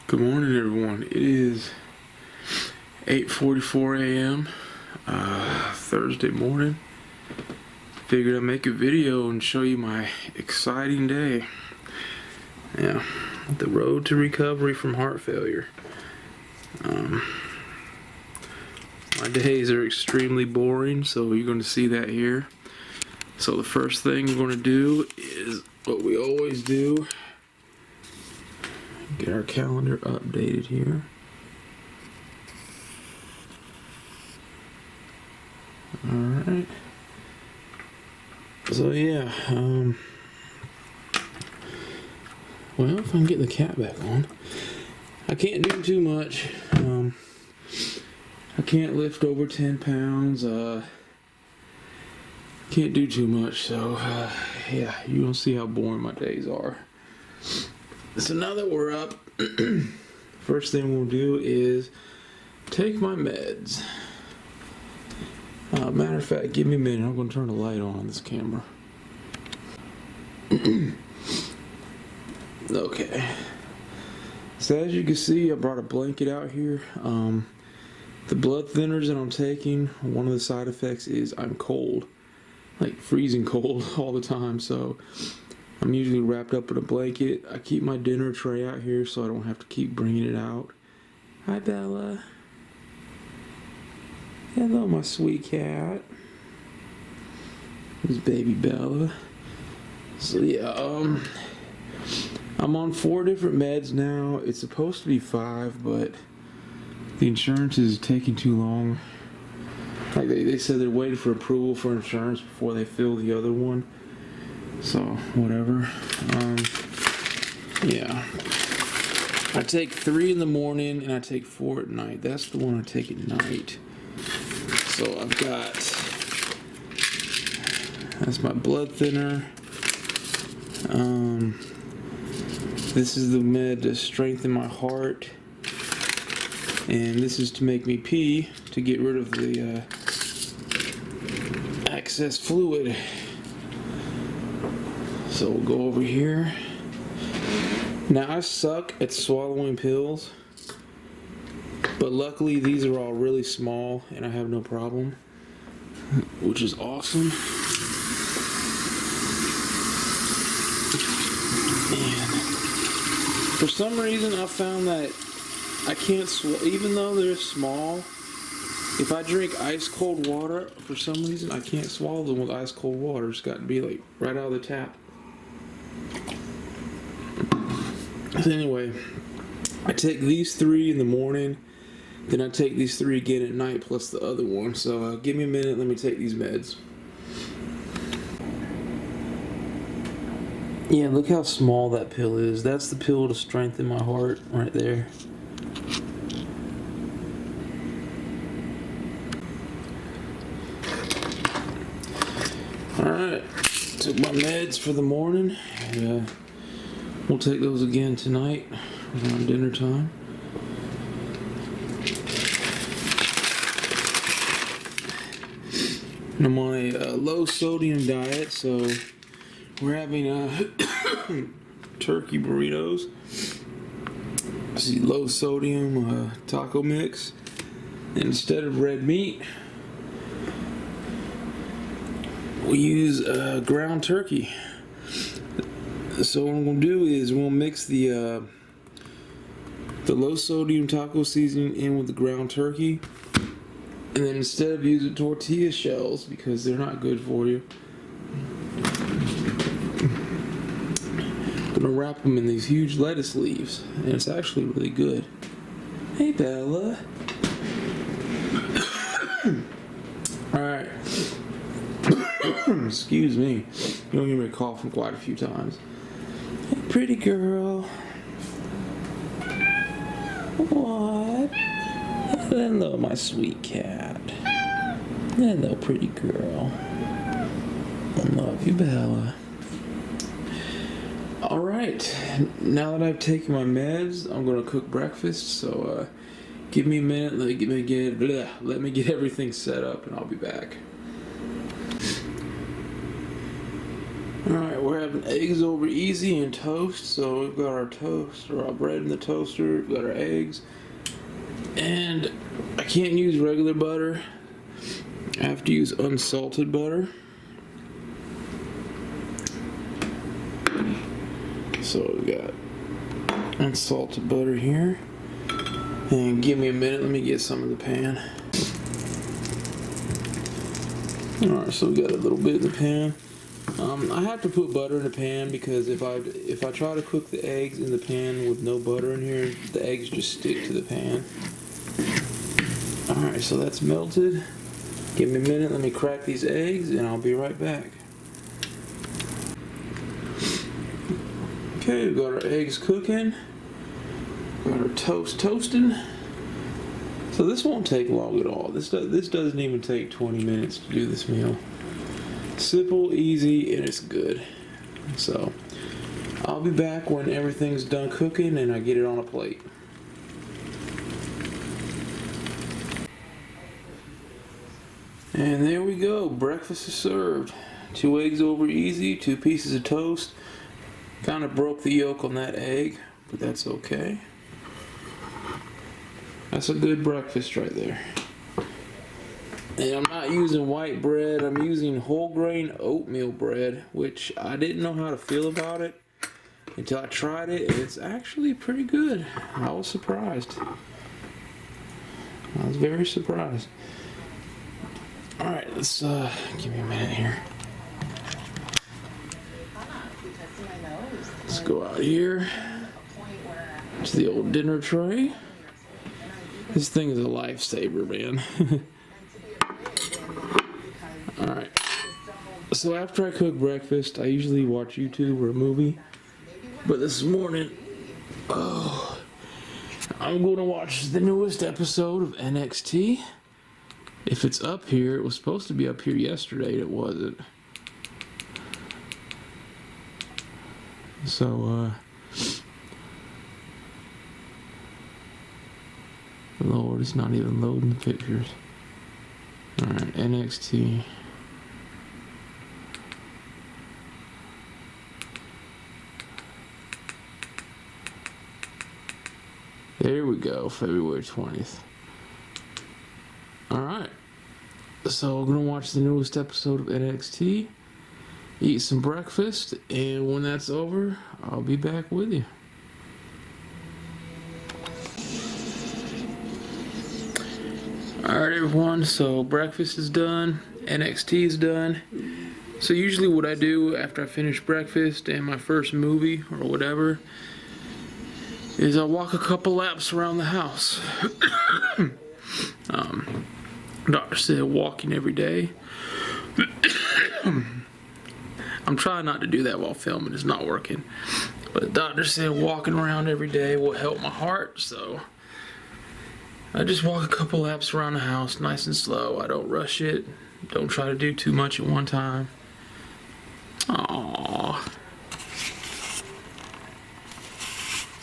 Good morning, everyone. It is 8:44 a.m. Thursday morning. Figured I'd make a video and show you my exciting day. Yeah, the road to recovery from heart failure. My days are extremely boring, so you're going to see that here. So the first thing we're going to do is what we always do. Get our calendar updated here. Alright. So yeah, well, if I can get the cat back on. I can't do too much. I can't lift over 10 pounds. Can't do too much, so yeah, you're gonna see how boring my days are. So now that we're up, first thing we'll do is take my meds. Matter of fact, give me a minute. I'm going to turn the light on this camera. Okay. So as you can see, I brought a blanket out here. The blood thinners that I'm taking, one of the side effects is I'm cold. Like freezing cold all the time, so I'm usually wrapped up in a blanket. I keep my dinner tray out here so I don't have to keep bringing it out. Hi, Bella. Hello, my sweet cat. This is baby Bella. So yeah, I'm on 4 different meds now. It's supposed to be 5, but the insurance is taking too long. Like they said they're waiting for approval for insurance before they fill the other one. So, whatever. Yeah. I take 3 in the morning and I take 4 at night. That's the one I take at night. So I've got, that's my blood thinner. This is the med to strengthen my heart. And this is to make me pee, to get rid of the excess fluid. So we'll go over here. Now I suck at swallowing pills, but luckily these are all really small and I have no problem, which is awesome. And for some reason I found that I can't swallow, even though they're small. If I drink ice cold water, for some reason I can't swallow them with ice cold water. It's got to be like right out of the tap. So anyway, I take these 3 in the morning, then I take these 3 again at night plus the other one. So give me a minute, let me take these meds. Yeah, look how small that pill is. That's the pill to strengthen my heart right there. Alright, took my meds for the morning, and we'll take those again tonight around dinner time. And I'm on a low sodium diet, so we're having turkey burritos. This is low sodium taco mix. And instead of red meat, we use ground turkey. So what I'm gonna do is we'll mix the low sodium taco seasoning in with the ground turkey, and then instead of using tortilla shells because they're not good for you, I'm gonna wrap them in these huge lettuce leaves, and it's actually really good. Hey, Bella. All right. Excuse me. You don't hear me coughing quite a few times. Hey, pretty girl. What? Hello, my sweet cat. Hello, pretty girl. I love you, Bella. Alright, now that I've taken my meds, I'm going to cook breakfast, so give me a minute, let me get everything set up and I'll be back. Alright, we're having eggs over easy and toast. So we've got our toast or our bread in the toaster. We've got our eggs, and I can't use regular butter. I have to use unsalted butter. So we've got unsalted butter here. And give me a minute, let me get some in the pan. Alright, so we got a little bit in the pan. I have to put butter in the pan because if I try to cook the eggs in the pan with no butter in here, the eggs just stick to the pan. Alright, so that's melted. Give me a minute, let me crack these eggs and I'll be right back. Okay, we've got our eggs cooking. Got our toast toasting. So this won't take long at all. This doesn't even take 20 minutes to do this meal. Simple, easy, and it's good. So I'll be back when everything's done cooking and I get it on a plate. And there we go. Breakfast is served. 2 eggs over easy, 2 pieces of toast. Kind of broke the yolk on that egg, but that's okay. That's a good breakfast right there. And I'm not using white bread, I'm using whole grain oatmeal bread, which I didn't know how to feel about it until I tried it, and it's actually pretty good. I was surprised. I was very surprised. Alright, let's give me a minute here. Let's go out here to the old dinner tray. This thing is a lifesaver, man. Alright. So after I cook breakfast, I usually watch YouTube or a movie. But this morning, I'm going to watch the newest episode of NXT. If it's up here, it was supposed to be up here yesterday, it wasn't. So, Lord, it's not even loading the pictures. Alright, NXT. There we go, February 20th. Alright. So, we're going to watch the newest episode of NXT. Eat some breakfast, and when that's over, I'll be back with you. Alright everyone, so breakfast is done, NXT is done. So usually what I do after I finish breakfast and my first movie or whatever is I walk a couple laps around the house. Doctor said walking every day. I'm trying not to do that while filming, it's not working. But the doctor said walking around every day will help my heart, so I just walk a couple laps around the house, nice and slow. I don't rush it. Don't try to do too much at one time. Aww.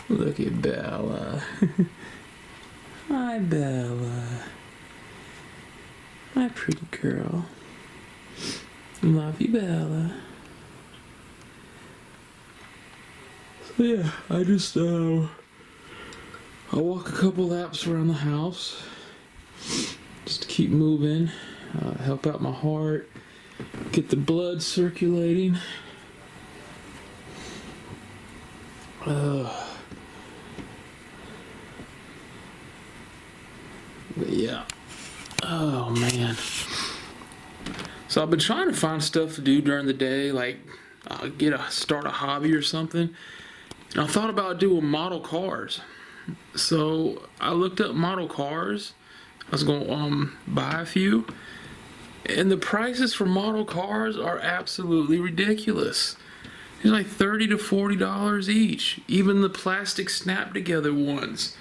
Look at Bella. Hi, Bella. My pretty girl. Love you, Bella. So yeah, I just, I'll walk a couple laps around the house just to keep moving, help out my heart, get the blood circulating. But yeah. Oh man. So I've been trying to find stuff to do during the day, like start a hobby or something. And I thought about doing model cars. So I looked up model cars. I was going to buy a few. And the prices for model cars are absolutely ridiculous. They're like $30 to $40 each. Even the plastic snap together ones.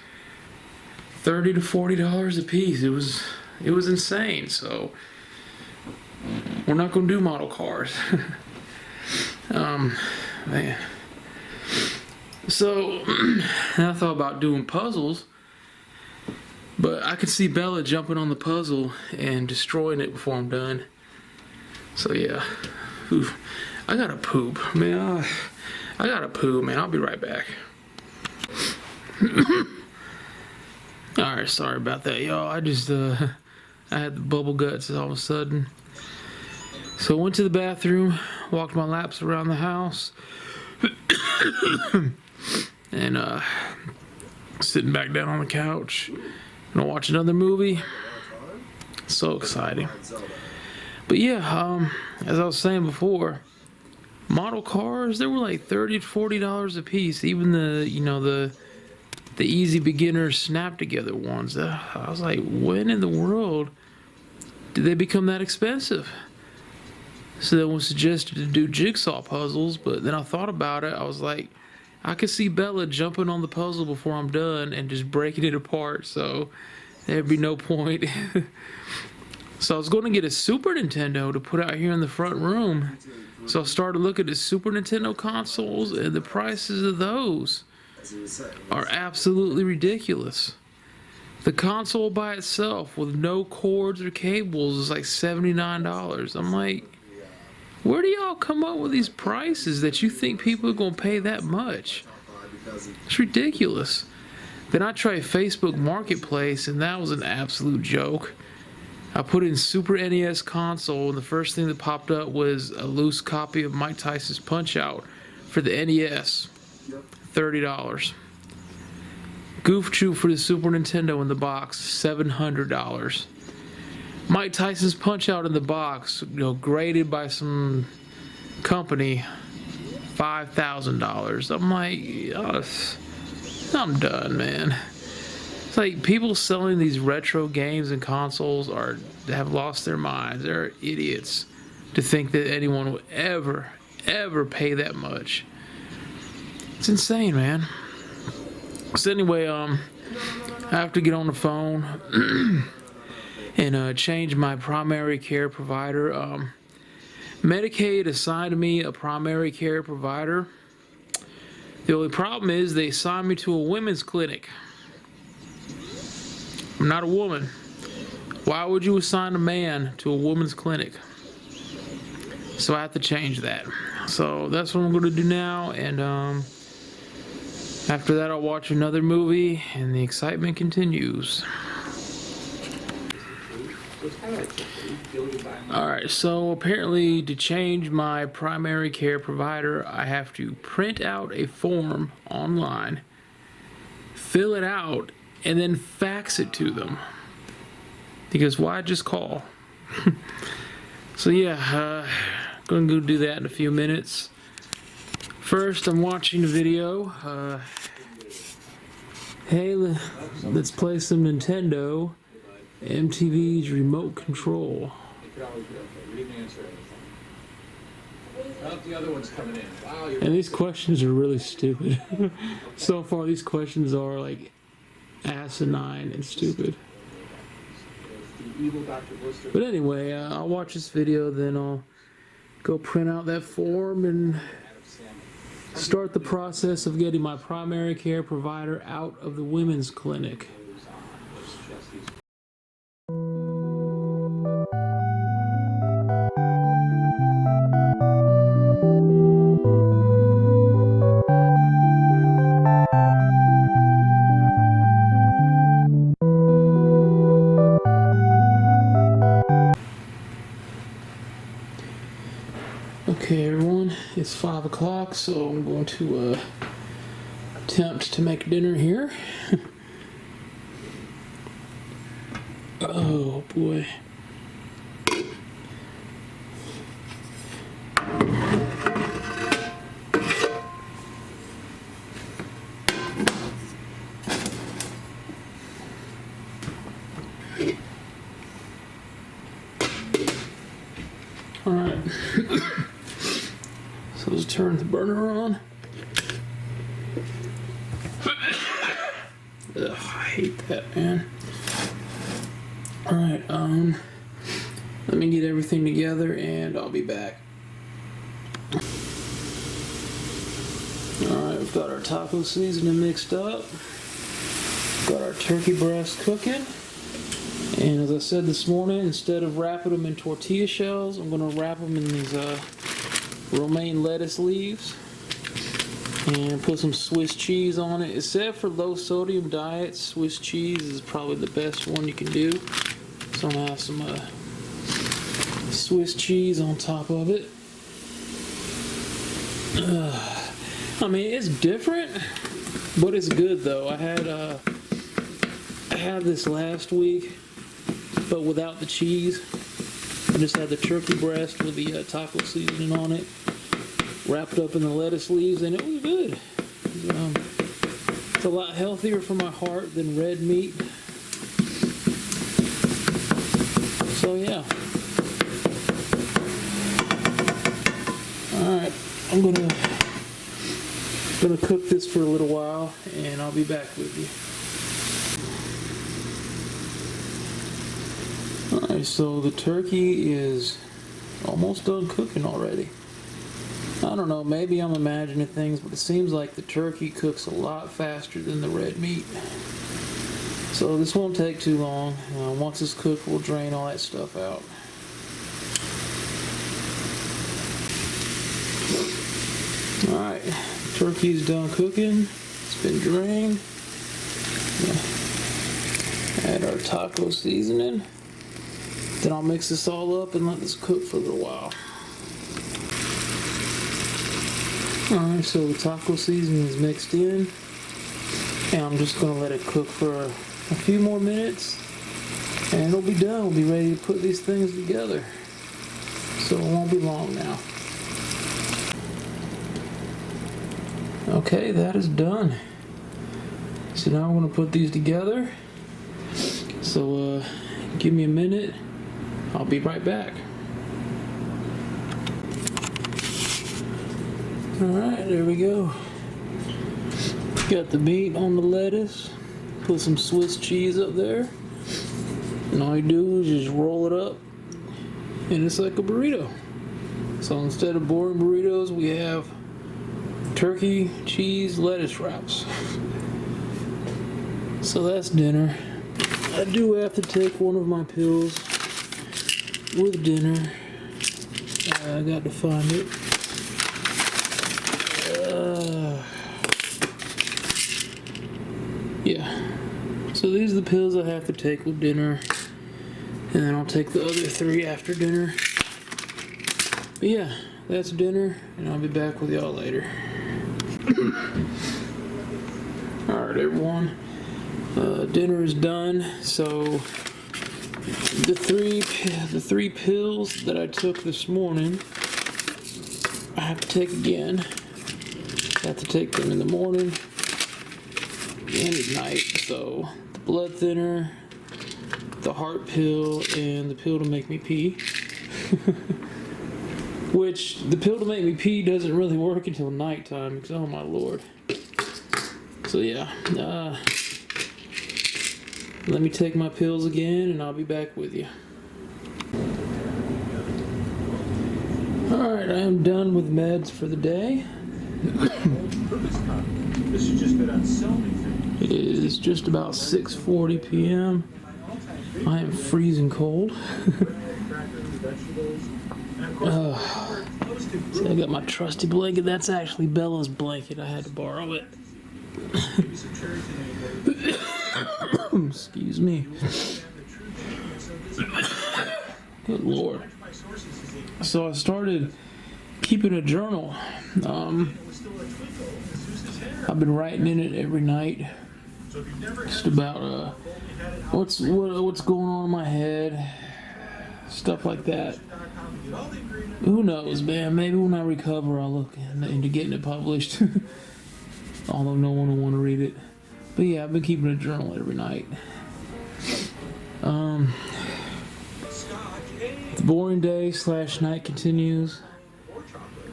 $30 to $40 a piece. It was insane. So we're not going to do model cars. Man. So I thought about doing puzzles, but I could see Bella jumping on the puzzle and destroying it before I'm done. So yeah, I gotta poop, man. I gotta poop, man. I'll be right back. Alright, sorry about that, y'all. I just, I had the bubble guts all of a sudden. So I went to the bathroom, walked my laps around the house, and, sitting back down on the couch. Gonna watch another movie. So exciting. But yeah, as I was saying before, model cars, they were like $30 to $40 a piece. Even the easy beginner snap together ones. I was like, when in the world did they become that expensive? So they was suggested to do jigsaw puzzles, but then I thought about it. I was like, I could see Bella jumping on the puzzle before I'm done and just breaking it apart, so there'd be no point. So I was going to get a Super Nintendo to put out here in the front room. So I started looking at Super Nintendo consoles, and the prices of those are absolutely ridiculous. The console by itself with no cords or cables is like $79. I'm like, where do y'all come up with these prices that you think people are going to pay that much? It's ridiculous. Then I tried Facebook Marketplace, and that was an absolute joke. I put in Super NES console, and the first thing that popped up was a loose copy of Mike Tyson's Punch-Out for the NES. $30. Goof Troop for the Super Nintendo in the box, $700. Mike Tyson's Punch-Out in the box, graded by some company, $5,000. I'm like, oh, I'm done, man. It's like people selling these retro games and consoles have lost their minds. They're idiots to think that anyone would ever pay that much. It's insane, man. So anyway, I have to get on the phone and change my primary care provider. Medicaid assigned me a primary care provider. The only problem is they assigned me to a women's clinic. I'm not a woman. Why would you assign a man to a woman's clinic? So I have to change that. So that's what I'm going to do now, and after that I'll watch another movie, and the excitement continues. Alright, so apparently to change my primary care provider, I have to print out a form online, fill it out, and then fax it to them. Because why just call? So yeah, gonna go do that in a few minutes. First, I'm watching a video. Hey, let's play some Nintendo. MTV's Remote Control. The other one's coming in. Wow, and these questions are really stupid. So far, these questions are like asinine and stupid. But anyway, I'll watch this video, then I'll go print out that form and start the process of getting my primary care provider out of the women's clinic. Okay, everyone, it's 5 o'clock, so I'm going to attempt to make dinner here. Oh boy. All right. So let's turn the burner on. Ugh, I hate that, man. Alright, let me get everything together and I'll be back. Alright, we've got our taco seasoning mixed up. Got our turkey breast cooking. And as I said this morning, instead of wrapping them in tortilla shells, I'm going to wrap them in these romaine lettuce leaves and put some Swiss cheese on it. Except for low sodium diets, Swiss cheese is probably the best one you can do. So I'm gonna have some Swiss cheese on top of it. I mean, it's different, but it's good though. I had this last week, but without the cheese. I just had the turkey breast with the taco seasoning on it, wrapped up in the lettuce leaves, and it was good. It's a lot healthier for my heart than red meat. So yeah. All right, I'm gonna cook this for a little while, and I'll be back with you. Alright, so the turkey is almost done cooking already. I don't know, maybe I'm imagining things, but it seems like the turkey cooks a lot faster than the red meat. So this won't take too long. Once it's cooked, we'll drain all that stuff out. Alright, turkey's done cooking. It's been drained. Add our taco seasoning. Then I'll mix this all up and let this cook for a little while. Alright, so the taco seasoning is mixed in. And I'm just going to let it cook for a few more minutes. And it'll be done. We'll be ready to put these things together. So it won't be long now. Okay, that is done. So now I'm going to put these together. So give me a minute. I'll be right back. Alright, there we go. Got the meat on the lettuce. Put some Swiss cheese up there. And all you do is just roll it up. And it's like a burrito. So instead of boring burritos, we have turkey, cheese, lettuce wraps. So that's dinner. I do have to take one of my pills with dinner. I got to find it. Yeah. So these are the pills I have to take with dinner. And then I'll take the other 3 after dinner. But yeah, that's dinner. And I'll be back with y'all later. Alright everyone. Dinner is done. So the three pills that I took this morning, I have to take again. I have to take them in the morning and at night. So the blood thinner, the heart pill, and the pill to make me pee. Which the pill to make me pee doesn't really work until nighttime because oh my lord. So yeah, let me take my pills again and I'll be back with you. Alright, I am done with meds for the day. It is just about 6:40 p.m. I am freezing cold. So I got my trusty blanket. That's actually Bella's blanket. I had to borrow it. Excuse me. Good lord. So I started keeping a journal. I've been writing in it every night. Just about what's going on in my head, stuff like that. Who knows, man? Maybe when I recover, I'll look into getting it published. Although no one will want to read it. But yeah, I've been keeping a journal every night. The boring day / night continues.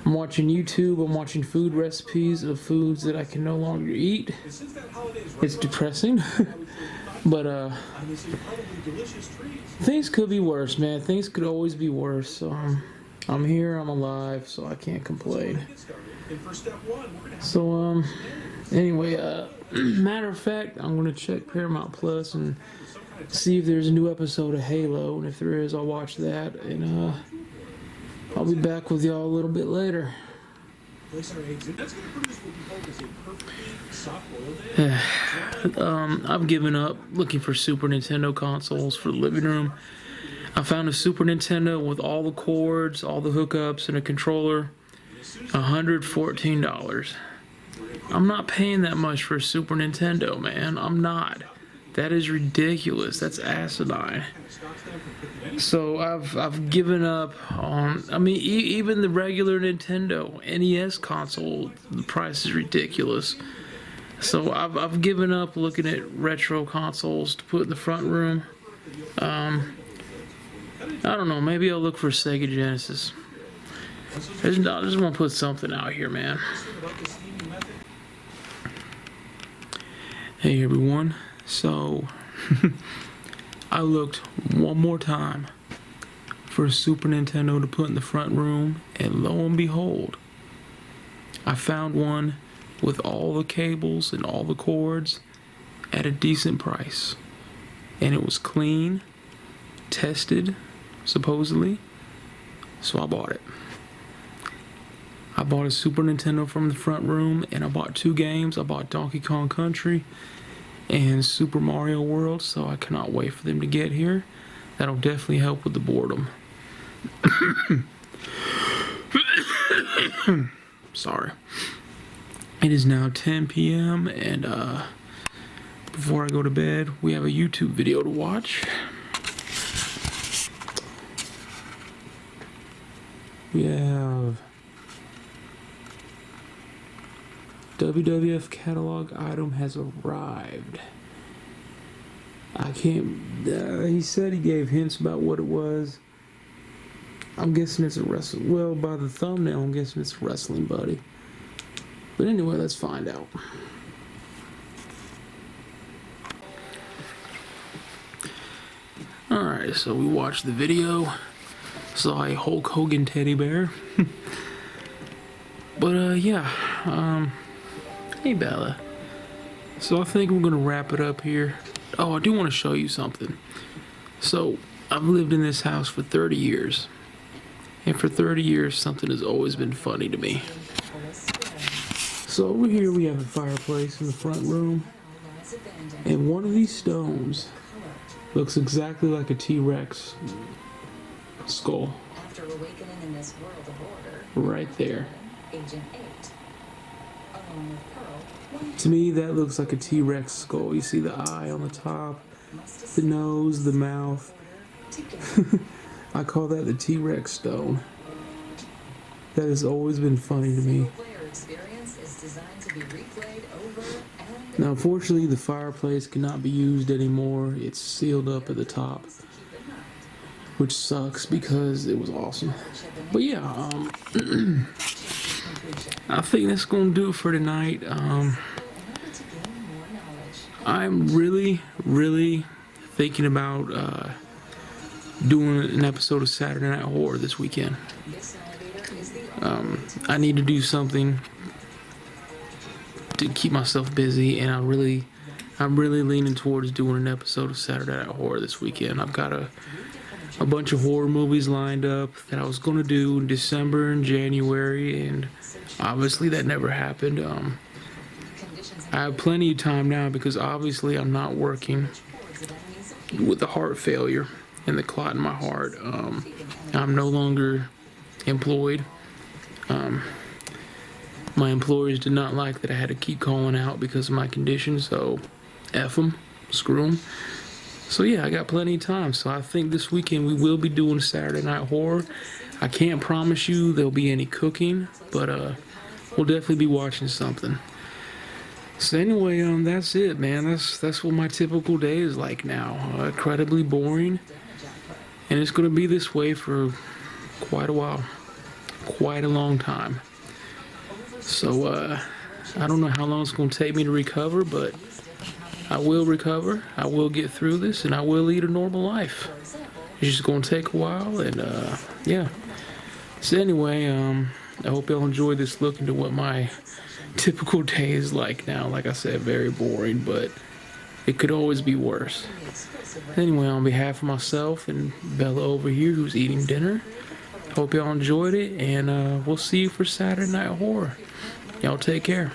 I'm watching YouTube. I'm watching food recipes of foods that I can no longer eat. It's depressing. But things could be worse, man. Things could always be worse. I'm here, I'm alive, so I can't complain. So anyway, matter of fact, I'm gonna check Paramount Plus and see if there's a new episode of Halo, and if there is, I'll watch that. And I'll be back with y'all a little bit later. I've given up looking for Super Nintendo consoles for the living room. I found a Super Nintendo with all the cords, all the hookups, and a controller. $114. I'm not paying that much for a Super Nintendo, man. I'm not. That is ridiculous. That's asinine. So I've given up on. I mean, even the regular Nintendo NES console, the price is ridiculous. So I've given up looking at retro consoles to put in the front room. I don't know. Maybe I'll look for a Sega Genesis. I just want to put something out here, man. Hey everyone. So I looked one more time for a Super Nintendo to put in the front room, and lo and behold, I found one with all the cables and all the cords at a decent price. And it was clean, tested, supposedly, so I bought it. I bought a Super Nintendo from the front room, and I bought 2 games. I bought Donkey Kong Country and Super Mario World, so I cannot wait for them to get here. That'll definitely help with the boredom. Sorry. It is now 10 p.m. and before I go to bed, we have a YouTube video to watch. We have WWF catalog item has arrived. I can't. He said he gave hints about what it was. I'm guessing it's a wrestling. Well, by the thumbnail, I'm guessing it's a wrestling buddy. But anyway, let's find out. Alright, so we watched the video. Saw a Hulk Hogan teddy bear. But yeah. Hey Bella. So I think we're gonna wrap it up here. Oh, I do want to show you something. So I've lived in this house for 30 years. And for 30 years, something has always been funny to me. So over here we have a fireplace in the front room. And one of these stones looks exactly like a T-Rex skull. After awakening in this world of order, right there. Agent 8, along with Pearl, to me, that looks like a T-Rex skull. You see the eye on the top, the nose, the mouth. I call that the T-Rex stone. That has always been funny to me. Now, unfortunately, the fireplace cannot be used anymore. It's sealed up at the top, which sucks because it was awesome. But yeah, I think that's gonna do it for tonight. I'm really thinking about doing an episode of Saturday Night Horror this weekend. I need to do something to keep myself busy, and I'm really leaning towards doing an episode of Saturday Night Horror this weekend. I've got a bunch of horror movies lined up that I was going to do in December and January, and obviously that never happened. I have plenty of time now because obviously I'm not working with the heart failure and the clot in my heart. I'm no longer employed. My employers did not like that I had to keep calling out because of my condition, so F them, screw them. So yeah, I got plenty of time. So I think this weekend we will be doing Saturday Night Horror. I can't promise you there'll be any cooking, but we'll definitely be watching something. So anyway, that's it, man. That's what my typical day is like now. Incredibly boring, and it's gonna be this way for quite a while, quite a long time. So I don't know how long it's gonna take me to recover, but I will recover. I will get through this, and I will lead a normal life. It's just gonna take a while, and yeah. So anyway, I hope y'all enjoyed this look into what my typical day is like now. Like I said, very boring, but it could always be worse. Anyway, on behalf of myself and Bella over here, who's eating dinner, Hope y'all enjoyed it, and we'll see you for Saturday Night Horror. Y'all take care.